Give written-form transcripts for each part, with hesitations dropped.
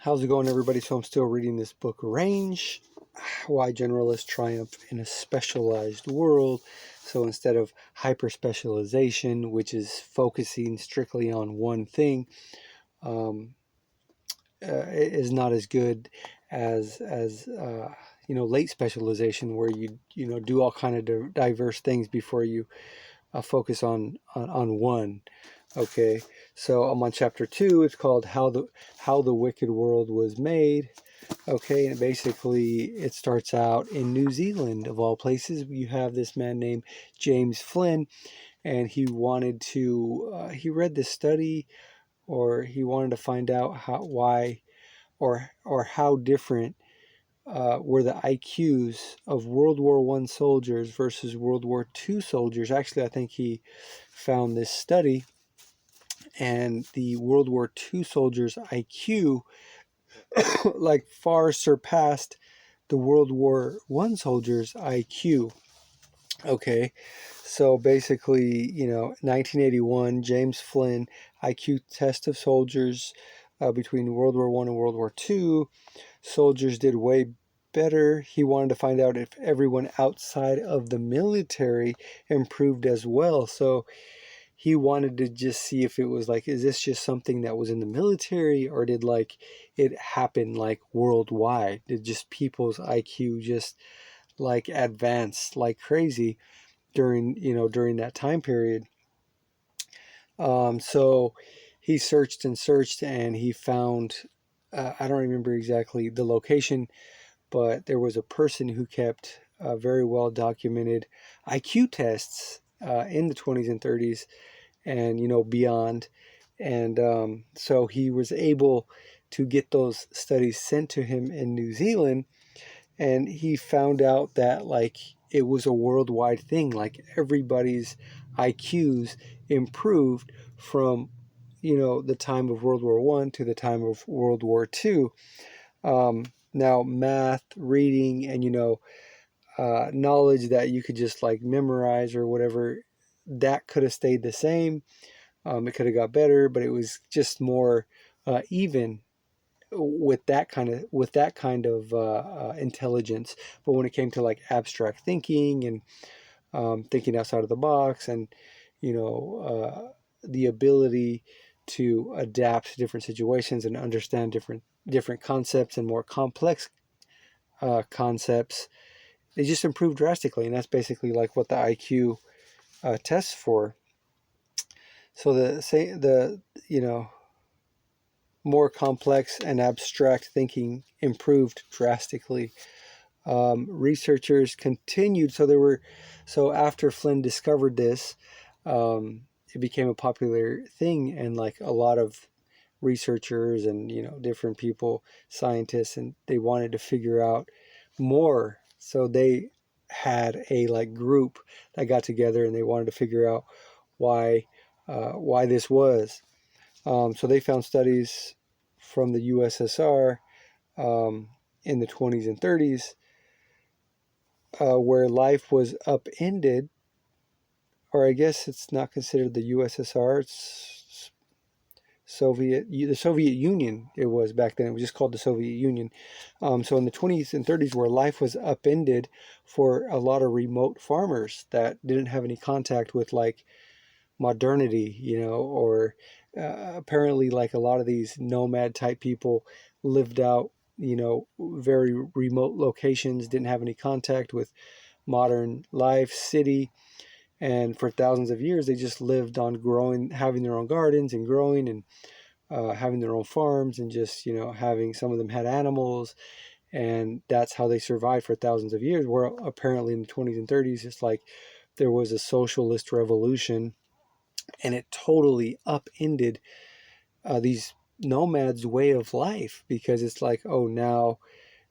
How's it going, everybody? So I'm still reading this book, Range, Why Generalists Triumph in a Specialized World. So instead of hyper-specialization, which is focusing strictly on one thing, is not as good as late specialization, where you do all kind of diverse things before you focus on one. Okay, so I'm on chapter 2. It's called How the Wicked World Was Made. Okay, and basically it starts out in New Zealand, of all places. You have this man named James Flynn, and he wanted to, he read this study, or he wanted to find out why, or how different were the IQs of World War I soldiers versus World War II soldiers. Actually, I think he found this study, and the World War II soldiers' IQ like far surpassed the World War I soldiers' IQ. Okay, so basically, 1981, James Flynn IQ test of soldiers between World War I and World War II. Soldiers did way better. He wanted to find out if everyone outside of the military improved as well. So he wanted to just see if it was like, is this just something that was in the military, or did like it happen like worldwide? Did just people's IQ just like advance like crazy during that time period? So he searched and searched, and he found, I don't remember exactly the location, but there was a person who kept very well documented IQ tests in the 20s and 30s, and beyond. And so he was able to get those studies sent to him in New Zealand, and he found out that like it was a worldwide thing. Like everybody's IQs improved from the time of World War I to the time of World War II. Now math, reading, and knowledge that you could just like memorize or whatever, that could have stayed the same. It could have got better, but it was just more even with that kind of intelligence. But when it came to like abstract thinking and thinking outside of the box, and the ability to adapt to different situations and understand different concepts and more complex concepts, they just improved drastically. And that's basically like what the IQ tests for. So the more complex and abstract thinking improved drastically. Researchers continued. So after Flynn discovered this, it became a popular thing, and like a lot of researchers and different people, scientists, and they wanted to figure out more. So they had a like group that got together, and they wanted to figure out why this was. So they found studies from the USSR in the 20s and 30s where life was upended, or I guess it's not considered the USSR, it's the Soviet Union. It was back then. It was just called the Soviet Union. So in the 20s and 30s, where life was upended for a lot of remote farmers that didn't have any contact with like modernity, or apparently like a lot of these nomad type people lived out, very remote locations, didn't have any contact with modern life, city, and for thousands of years they just lived on growing, having their own gardens and growing, and having their own farms, and just having, some of them had animals, and that's how they survived for thousands of years. Where apparently in the 20s and 30s, it's like there was a socialist revolution, and it totally upended these nomads' way of life, because it's like, oh, now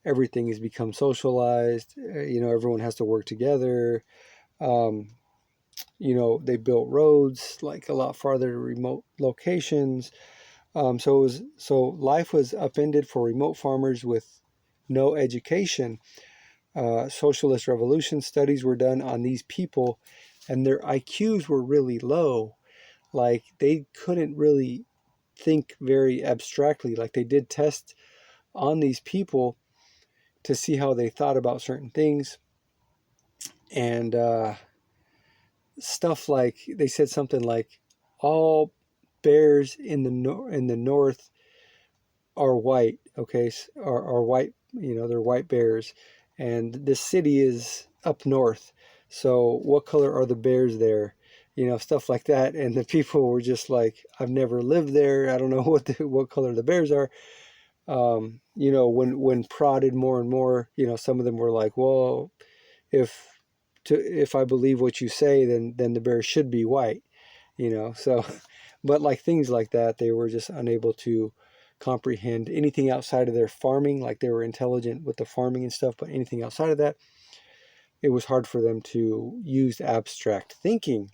everything has become socialized. Everyone has to work together. They built roads like a lot farther to remote locations. So life was upended for remote farmers with no education. Socialist revolution studies were done on these people, and their IQs were really low. Like they couldn't really think very abstractly. Like they did test on these people to see how they thought about certain things. And stuff like, they said something like, all bears in the north are white, okay, are white, they're white bears, and this city is up north. So what color are the bears there? Stuff like that. And the people were just like, I've never lived there. I don't know what color the bears are. When prodded more and more, some of them were like, well, if I believe what you say, then the bear should be white, so, but like things like that, they were just unable to comprehend anything outside of their farming. Like, they were intelligent with the farming and stuff, but anything outside of that, it was hard for them to use abstract thinking.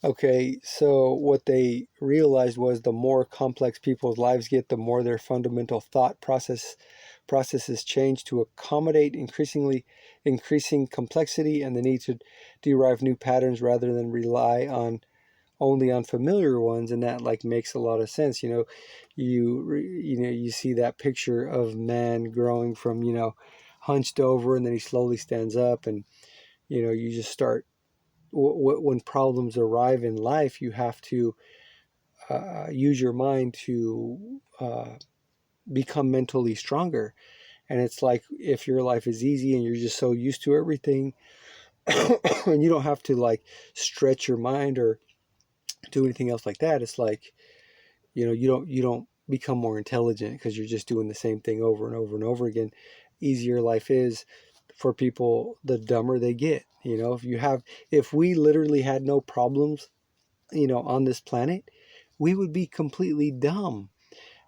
Okay, so what they realized was, the more complex people's lives get, the more their fundamental thought processes change to accommodate increasing complexity and the need to derive new patterns rather than rely only on familiar ones. And that like makes a lot of sense. You see that picture of man growing from hunched over, and then he slowly stands up, and you just start, when problems arrive in life, you have to use your mind to become mentally stronger. And it's like, if your life is easy and you're just so used to everything, and you don't have to like stretch your mind or do anything else like that, it's like, you don't become more intelligent because you're just doing the same thing over and over and over again. Easier life is for people, the dumber they get. If we literally had no problems, on this planet, we would be completely dumb,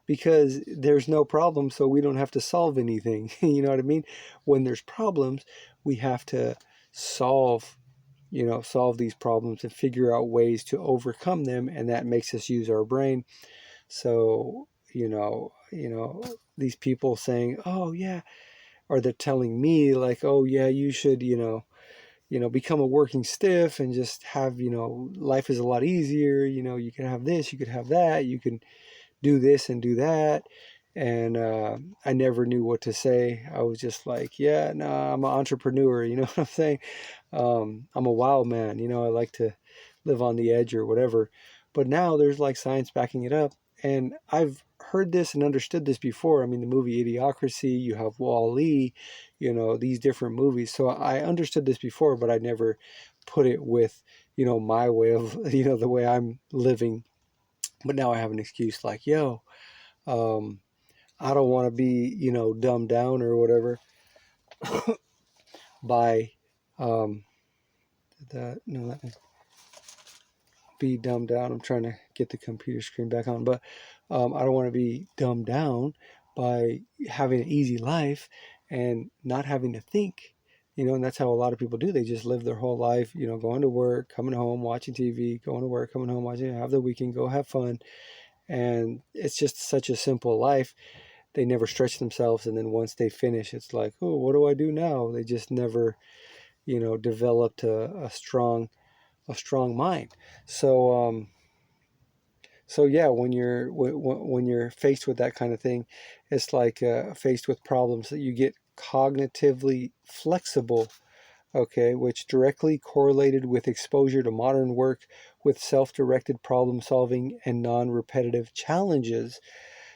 because there's no problem, so we don't have to solve anything. You know what I mean? When there's problems, we have to solve solve these problems and figure out ways to overcome them, and that makes us use our brain. So these people saying, oh yeah, or they're telling me like, oh yeah, you should become a working stiff and just have life is a lot easier. You can have this, you could have that, you can do this and do that. And I never knew what to say. I was just like, yeah, nah, I'm an entrepreneur. You know what I'm saying? I'm a wild man. I like to live on the edge or whatever. But now there's like science backing it up. And I've heard this and understood this before. I mean, the movie Idiocracy, you have Wall-E, these different movies. So I understood this before, but I never put it with, my way of, the way I'm living. But now I have an excuse like, yo, I don't want to be, dumbed down or whatever by let me be dumbed down. I'm trying to get the computer screen back on, but I don't want to be dumbed down by having an easy life and not having to think, and that's how a lot of people do. They just live their whole life, going to work, coming home, watching TV, going to work, coming home, watching, have the weekend, go have fun. And it's just such a simple life. They never stretch themselves. And then once they finish, it's like, oh, what do I do now? They just never, developed a strong mind. So, so yeah, when you're faced with that kind of thing, it's like faced with problems, that you get cognitively flexible, okay, which directly correlated with exposure to modern work with self-directed problem solving and non-repetitive challenges.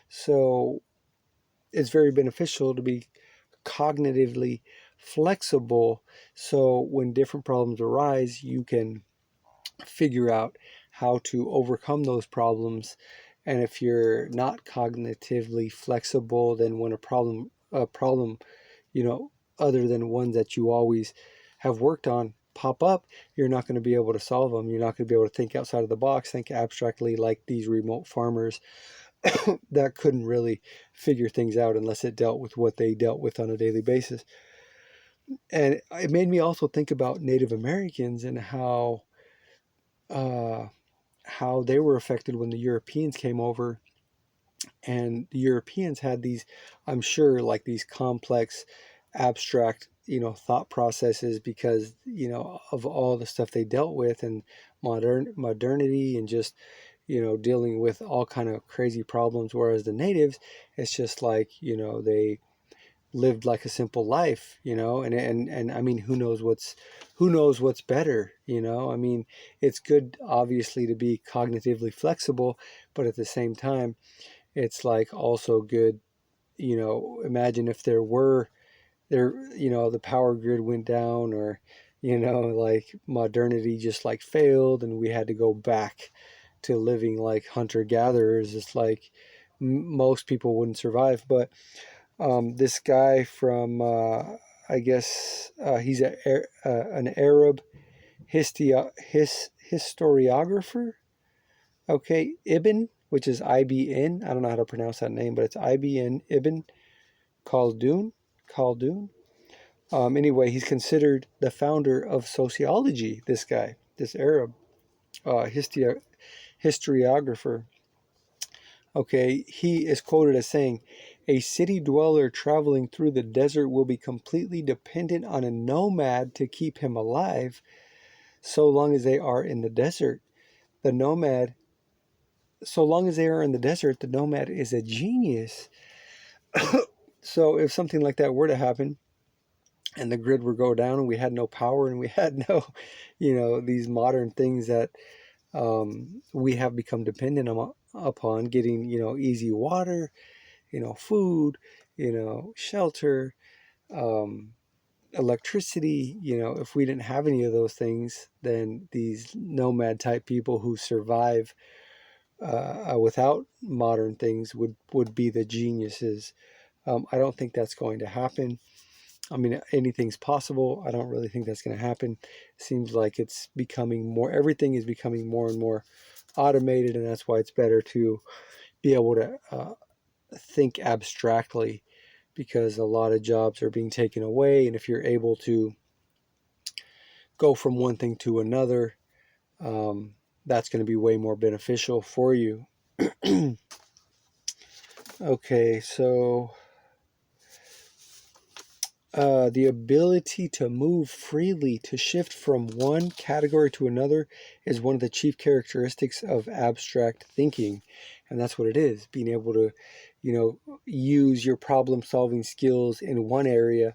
So it's very beneficial to be cognitively flexible. So when different problems arise, you can figure out how to overcome those problems. And if you're not cognitively flexible, then when a problem, other than ones that you always have worked on, pop up, you're not going to be able to solve them. You're not going to be able to think outside of the box, think abstractly, like these remote farmers that couldn't really figure things out unless it dealt with what they dealt with on a daily basis. And it made me also think about Native Americans and uh, how they were affected when the Europeans came over. And the Europeans had these, I'm sure, like these complex, abstract, thought processes, because, of all the stuff they dealt with, and modernity, and just, dealing with all kind of crazy problems, whereas the natives, it's just like, they lived like a simple life, and I mean, who knows what's better, I mean, it's good obviously to be cognitively flexible, but at the same time, it's like also good, imagine if the power grid went down, or like modernity just like failed and we had to go back to living like hunter gatherers. It's like most people wouldn't survive. But this guy from I guess he's an Arab historiographer. Okay, Ibn, which is IBN. I don't know how to pronounce that name, but it's IBN Ibn Khaldun. Khaldun. Anyway, he's considered the founder of sociology. This guy, this Arab historiographer. Okay, he is quoted as saying, "A city dweller traveling through the desert will be completely dependent on a nomad to keep him alive, so long as they are in the desert. The nomad, so long as they are in the desert, the nomad is a genius." So if something like that were to happen, and the grid would go down, and we had no power, and we had no, these modern things that we have become dependent upon, getting, easy water, food, shelter, um, electricity, if we didn't have any of those things, then these nomad type people who survive without modern things would be the geniuses. I don't think that's going to happen. I mean, anything's possible. I don't really think that's going to happen. It seems like everything is becoming more and more automated, and that's why it's better to be able to think abstractly, because a lot of jobs are being taken away. And if you're able to go from one thing to another, that's going to be way more beneficial for you. Okay, so the ability to move freely, to shift from one category to another, is one of the chief characteristics of abstract thinking. And that's what it is, being able to, use your problem solving skills in one area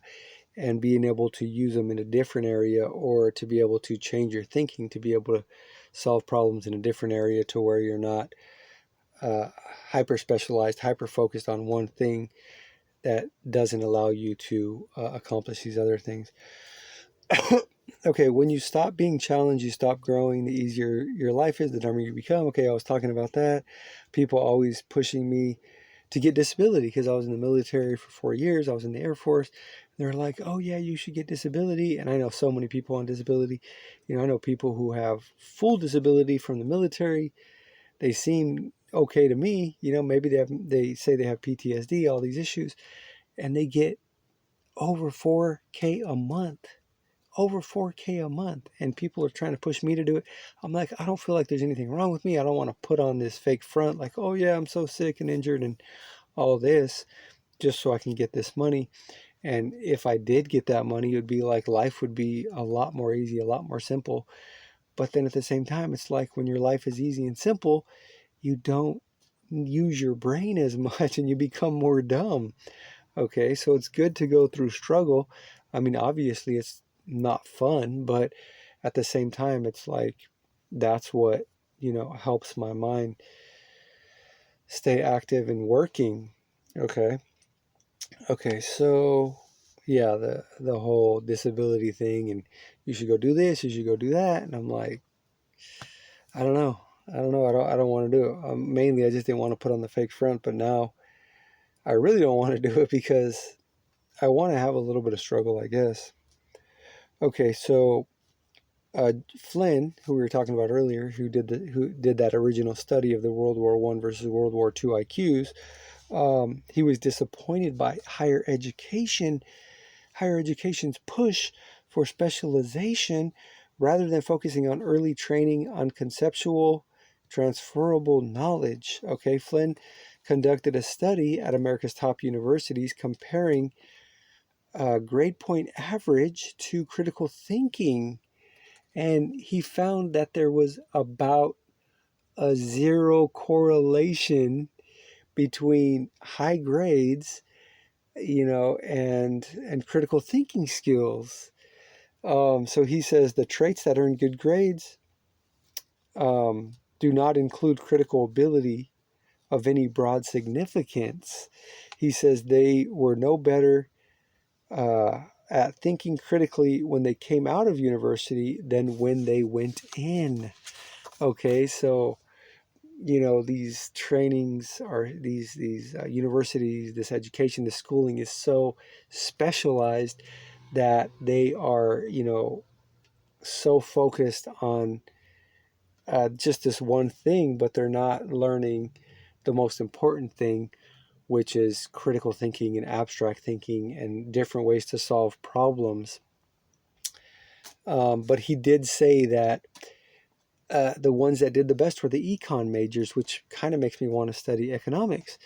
and being able to use them in a different area, or to be able to change your thinking to be able to solve problems in a different area, to where you're not hyper specialized, hyper focused on one thing that doesn't allow you to accomplish these other things. Okay, when you stop being challenged, you stop growing. The easier your life is, the dumber you become. Okay, I was talking about that. People always pushing me to get disability, because I was in the military for 4 years. I was in the Air Force. They're like, "Oh yeah, you should get disability." And I know so many people on disability. I know people who have full disability from the military. They seem okay to me. Maybe they say they have PTSD, all these issues, and they get over 4K a month. Over 4K a month. And people are trying to push me to do it. I'm like, I don't feel like there's anything wrong with me. I don't want to put on this fake front like, "Oh yeah, I'm so sick and injured and all this, just so I can get this money." And if I did get that money, it would be like life would be a lot more easy, a lot more simple. But then at the same time, it's like when your life is easy and simple, you don't use your brain as much and you become more dumb. Okay, so it's good to go through struggle. I mean, obviously it's not fun, but at the same time, it's like that's what, helps my mind stay active and working. Okay. Okay, so yeah, the whole disability thing, and you should go do this, you should go do that, and I'm like, I don't know. I don't want to do it. Mainly, I just didn't want to put on the fake front, but now I really don't want to do it because I want to have a little bit of struggle, I guess. Okay, so Flynn, who we were talking about earlier, who did that original study of the World War I versus World War II IQs, he was disappointed by higher education's push for specialization rather than focusing on early training on conceptual, transferable knowledge. Okay, Flynn conducted a study at America's top universities comparing grade point average to critical thinking, and he found that there was about a zero correlation between high grades, and critical thinking skills. So he says the traits that earn good grades do not include critical ability of any broad significance. He says they were no better at thinking critically when they came out of university than when they went in. Okay, so these trainings are these universities, this education, this schooling is so specialized that they are so focused on just this one thing, but they're not learning the most important thing, which is critical thinking and abstract thinking and different ways to solve problems. But he did say that the ones that did the best were the econ majors, which kind of makes me want to study economics.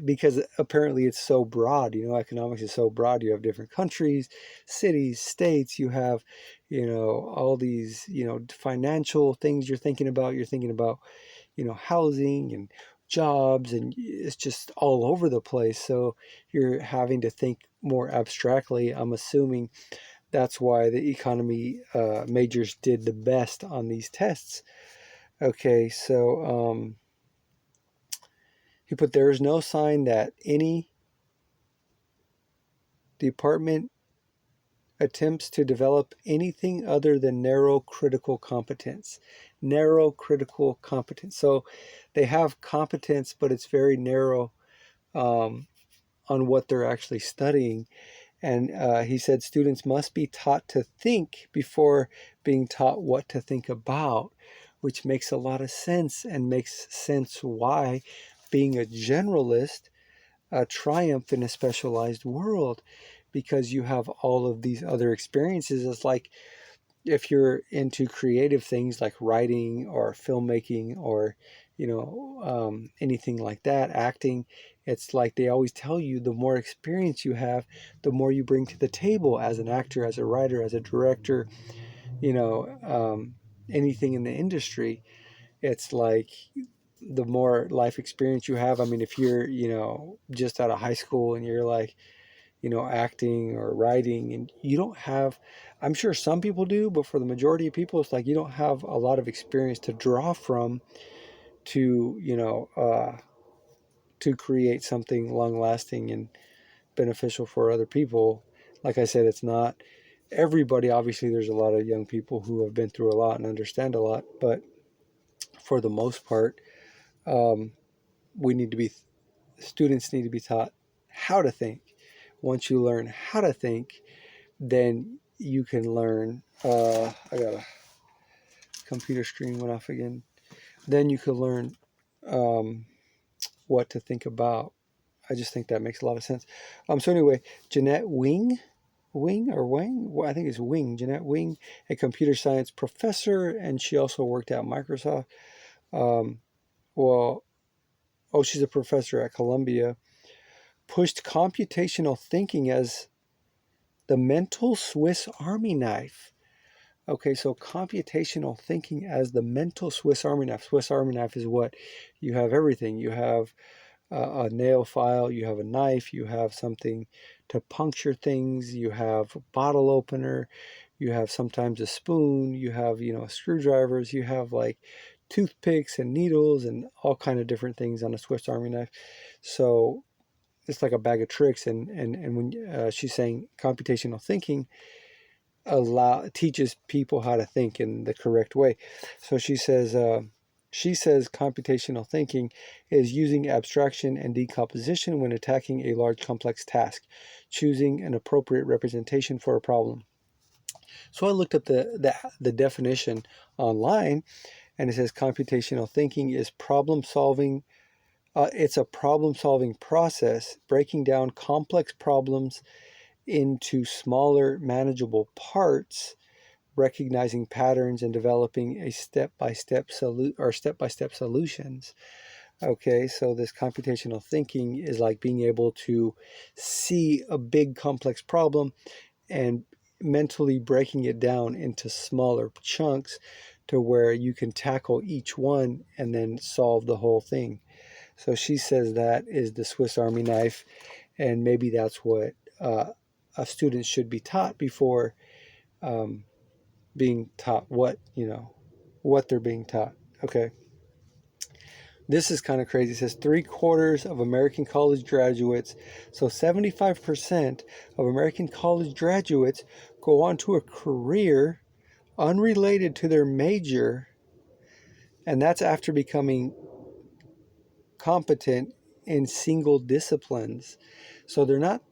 Because apparently it's so broad. Economics is so broad. You have different countries, cities, states. You have all these financial things you're thinking about. Housing and jobs, and it's just all over the place. So you're having to think more abstractly. I'm assuming that's why the economy majors did the best on these tests. Okay, so he put, there is no sign that any department attempts to develop anything other than narrow critical competence. Narrow critical competence. So they have competence, but it's very narrow on what they're actually studying. And he said students must be taught to think before being taught what to think about, which makes a lot of sense, and makes sense why being a generalist triumph in a specialized world, because you have all of these other experiences. It's like if you're into creative things like writing or filmmaking or anything like that, acting, it's like they always tell you the more experience you have, the more you bring to the table as an actor, as a writer, as a director, anything in the industry. It's like the more life experience you have. I mean, if you're just out of high school and you're like acting or writing, and you don't have, I'm sure some people do, but for the majority of people, it's like you don't have a lot of experience to draw from to, to create something long lasting and beneficial for other people. Like I said, it's not everybody. Obviously, there's a lot of young people who have been through a lot and understand a lot, but for the most part, um, we need to be, students need to be taught how to think. Once you learn how to think, then you can learn. I got a computer screen went off again. Then you can learn um, what to think about. I just think that makes a lot of sense. So anyway, Jeanette Wing or Wang? Well, I think it's Wing. Jeanette Wing, a computer science professor, and she also worked at Microsoft. Um, well, she's a professor at Columbia. Pushed computational thinking as the mental Swiss Army knife. Okay, so computational thinking as the mental Swiss Army knife. Swiss Army knife is what? You have everything. You have a nail file, you have a knife, you have something to puncture things, you have a bottle opener, you have sometimes a spoon, you have, screwdrivers, you have like toothpicks and needles and all kind of different things on a Swiss Army knife. So it's like a bag of tricks. And when she's saying computational thinking teaches people how to think in the correct way. So she says computational thinking is using abstraction and decomposition when attacking a large complex task, choosing an appropriate representation for a problem. So I looked up the definition online, and it says computational thinking is problem solving. It's a problem solving process, breaking down complex problems into smaller, manageable parts, recognizing patterns and developing a step-by-step solutions. Okay, so this computational thinking is like being able to see a big complex problem and mentally breaking it down into smaller chunks to where you can tackle each one and then solve the whole thing. So she says that is the Swiss Army knife, and maybe that's what a student should be taught before being taught what they're being taught. Okay. This is kind of crazy. It says 3/4 of American college graduates, so 75% of American college graduates go on to a career unrelated to their major, and that's after becoming competent in single disciplines. So they're not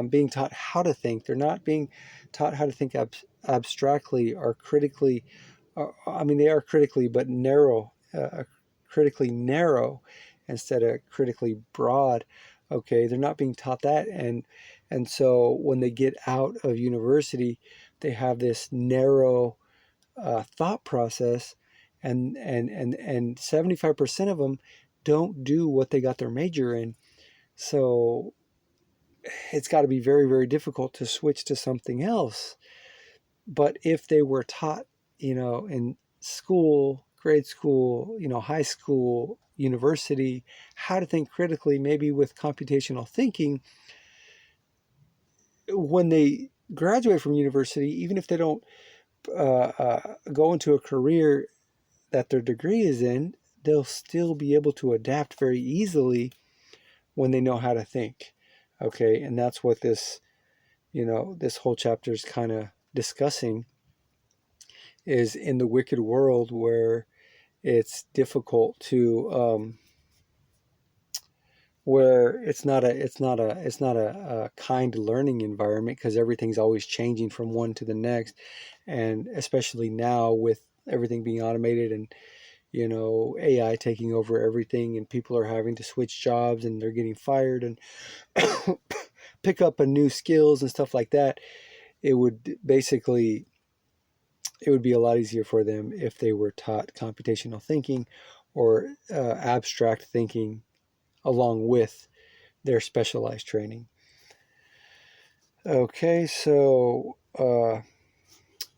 being taught how to think. They're not being taught how to think abstractly or critically. I mean, they are critically, but critically narrow instead of critically broad. Okay, they're not being taught that, and so when they get out of university, they have this narrow thought process, and 75% of them don't do what they got their major in. So it's got to be very, very difficult to switch to something else. But if they were taught, in school, grade school, high school, university, how to think critically, maybe with computational thinking, when they graduate from university, even if they don't go into a career that their degree is in, they'll still be able to adapt very easily when they know how to think. Okay, and that's what this whole chapter is kind of discussing, is in the wicked world where it's difficult to where it's not a kind learning environment, because everything's always changing from one to the next, and especially now with everything being automated and AI taking over everything, and people are having to switch jobs and they're getting fired and pick up a new skills and stuff like that. It would be a lot easier for them if they were taught computational thinking or abstract thinking along with their specialized training. Okay, so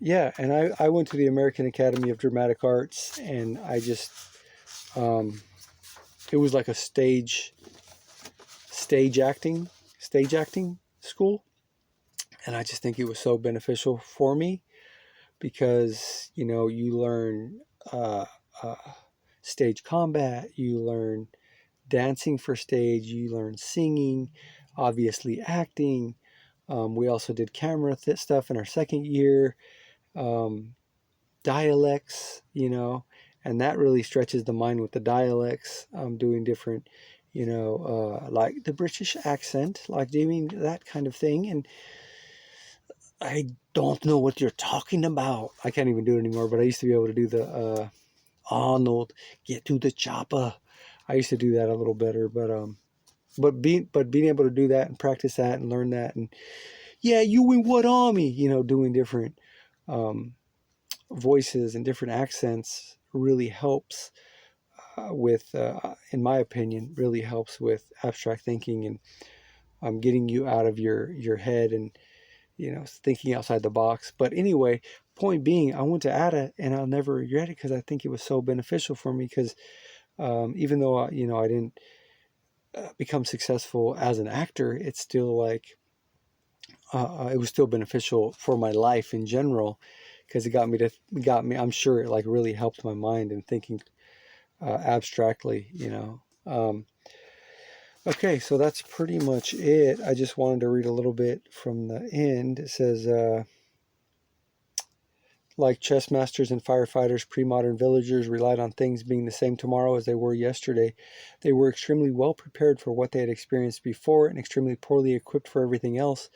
yeah, and I went to the American Academy of Dramatic Arts, and I just it was like a stage acting school, and I just think it was so beneficial for me, because you learn stage combat, you learn dancing for stage, you learn singing, obviously acting. We also did camera stuff in our second year, dialects, and that really stretches the mind with the dialects, doing different, like the British accent, like doing that kind of thing. And I don't know what you're talking about. I can't even do it anymore, but I used to be able to do the Arnold, get to the chopper. I used to do that a little better, but being able to do that and practice that and learn that, and yeah, you in what army? Doing different voices and different accents really helps with, in my opinion, really helps with abstract thinking and getting you out of your head and thinking outside the box. But anyway, point being, I went to ADA and I'll never regret it, because I think it was so beneficial for me. Because even though I didn't become successful as an actor, it's still like it was still beneficial for my life in general, because it got me. I'm sure it like really helped my mind in thinking abstractly. Okay, so that's pretty much it. I just wanted to read a little bit from the end. It says, like chess masters and firefighters, pre-modern villagers relied on things being the same tomorrow as they were yesterday. They were extremely well prepared for what they had experienced before and extremely poorly equipped for everything else.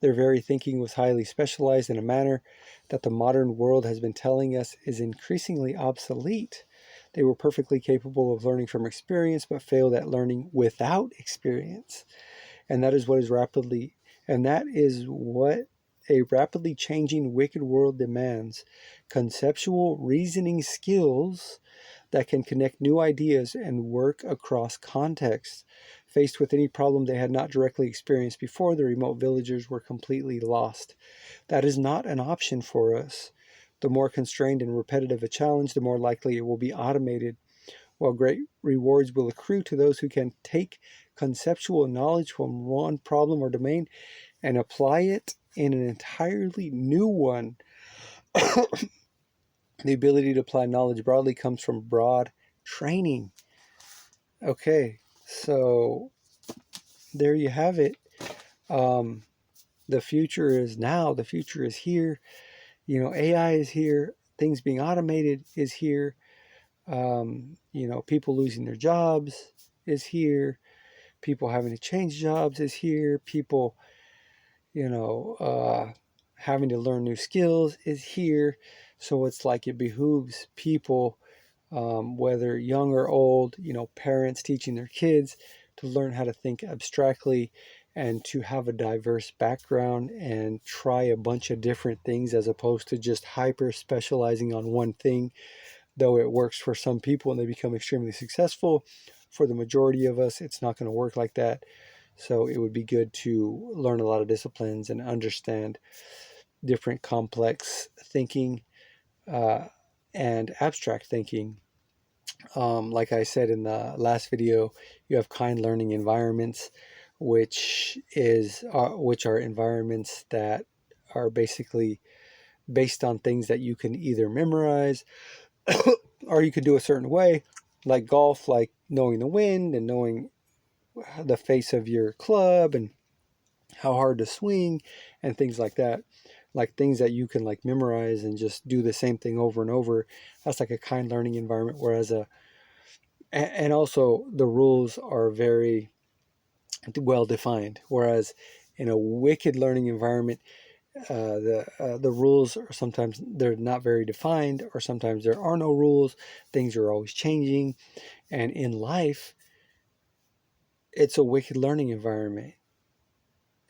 Their very thinking was highly specialized in a manner that the modern world has been telling us is increasingly obsolete. They were perfectly capable of learning from experience, but failed at learning without experience. And that is what a rapidly changing wicked world demands: conceptual reasoning skills that can connect new ideas and work across contexts. Faced with any problem they had not directly experienced before, the remote villagers were completely lost. That is not an option for us. The more constrained and repetitive a challenge, the more likely it will be automated. While great rewards will accrue to those who can take conceptual knowledge from one problem or domain and apply it in an entirely new one. The ability to apply knowledge broadly comes from broad training. Okay, so there you have it. The future is now. The future is here. AI is here. Things being automated is here. People losing their jobs is here. People having to change jobs is here. People, having to learn new skills is here. So it's like it behooves people, whether young or old, parents teaching their kids to learn how to think abstractly and to have a diverse background and try a bunch of different things as opposed to just hyper specializing on one thing. Though it works for some people and they become extremely successful, for the majority of us, it's not going to work like that. So it would be good to learn a lot of disciplines and understand different complex thinking and abstract thinking. Like I said in the last video, you have kind learning environments, which are environments that are basically based on things that you can either memorize or you could do a certain way, like golf, like knowing the wind and knowing the face of your club and how hard to swing and things like that. Like things that you can like memorize and just do the same thing over and over. That's like a kind learning environment. Whereas and also the rules are very well defined. Whereas in a wicked learning environment, the rules are sometimes they're not very defined, or sometimes there are no rules. Things are always changing, and in life, it's a wicked learning environment.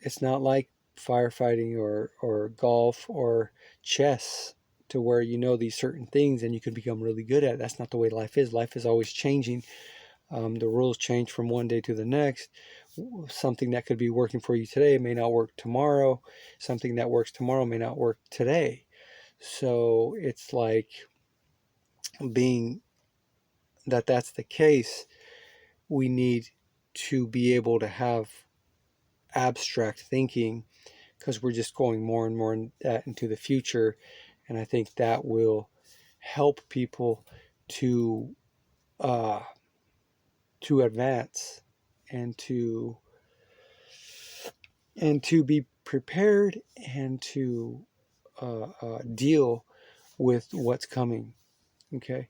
It's not like firefighting or golf or chess, to where you know these certain things and you can become really good at it. That's not the way life is. Life is always changing. The rules change from one day to the next. Something that could be working for you today may not work tomorrow. Something that works tomorrow may not work today. So it's like, being that that's the case, we need to be able to have abstract thinking, because we're just going more and more into the future. And I think that will help people to advance and to be prepared and to deal with what's coming. Okay.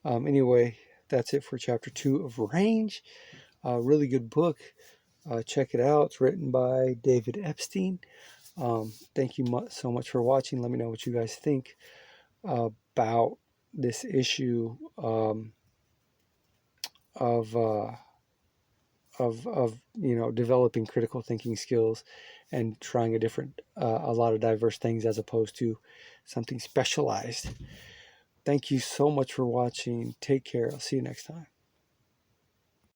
Anyway, that's it for chapter 2 of Range. Really good book. Check it out. It's written by David Epstein. Thank you so much for watching. Let me know what you guys think about this issue of developing critical thinking skills and trying a lot of diverse things as opposed to something specialized. Thank you so much for watching. Take care. I'll see you next time.